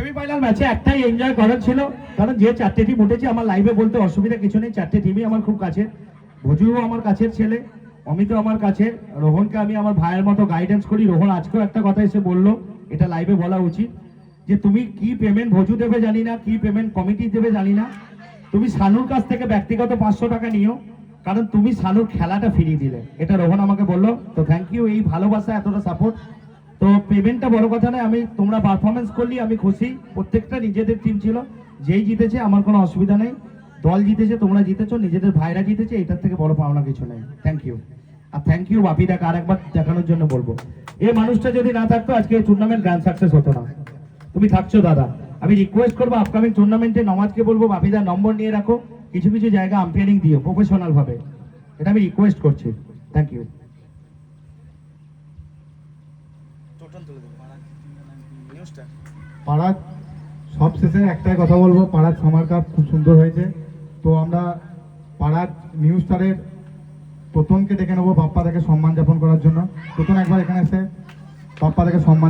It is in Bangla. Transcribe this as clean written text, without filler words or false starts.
সেমিফাইনাল ম্যাচে একটাই এনজয় করার ছিল, কারণ যে চারটে টিম উঠেছে আমার লাইভে বলতে অসুবিধা কিছু নেই, চারটে টিমই আমার খুব কাছে। ভজুও আমার কাছের ছেলে, অমিতও আমার কাছে, রোহনকে আমি আমার ভাইয়ের মতো গাইডেন্স করি। রোহন আজকেও একটা কথা এসে বললো, এটা লাইভে বলা উচিত, যে তুমি কি পেমেন্ট ভজু দেবে জানি না, কি পেমেন্ট কমিটি দেবে জানি না, তুমি সানুর কাছ থেকে ব্যক্তিগত 500 টাকা নিও, কারণ তুমি সানুর খেলাটা ফিরিয়ে দিলে। এটা রোহন আমাকে বললো, তো থ্যাংক ইউ এই ভালোবাসা, এতটা সাপোর্ট। তো পেমেন্টটা বড় কথা নয়, আমি তোমরা পারফরমেন্স করলি আমি খুশি। প্রত্যেকটা নিজেদের টিম ছিল, যেই জিতেছে আমার কোনো অসুবিধা নেই। দল জিতেছে, তোমরা জিতেছো, নিজেদের ভাইরা জিতেছে, এটার থেকে বড় পাওনা কিছু নেই। Thank you. আর থ্যাংক ইউ বাপিদাকে আরেকবার দেখানোর জন্য বলবো, এই মানুষটা যদি না থাকতো আজকে এই টুর্নামেন্ট গ্র্যান্ড সাকসেস হতো না। তুমি থাকছো দাদা, আমি রিকোয়েস্ট করবো আপকামিং টুর্নামেন্টে নওয়াজকে বলবো বাপিদার নম্বর নিয়ে রাখো, কিছু কিছু জায়গা আম্পায়ারিং দিও প্রফেশনাল ভাবে, এটা আমি রিকোয়েস্ট করছি। Thank you. পাড়ার সব শেষে একটাই কথা বলবো, পাড়ার সামার কাপ খুব সুন্দর হয়েছে। তো আমরা পাড়ার নিউ স্টারের তোতনকে ডেকে নেবো বাপ্পা থেকে সম্মান যাপন করার জন্য। তোতন একবার এখানে এসে বাপ্পা থেকে সম্মান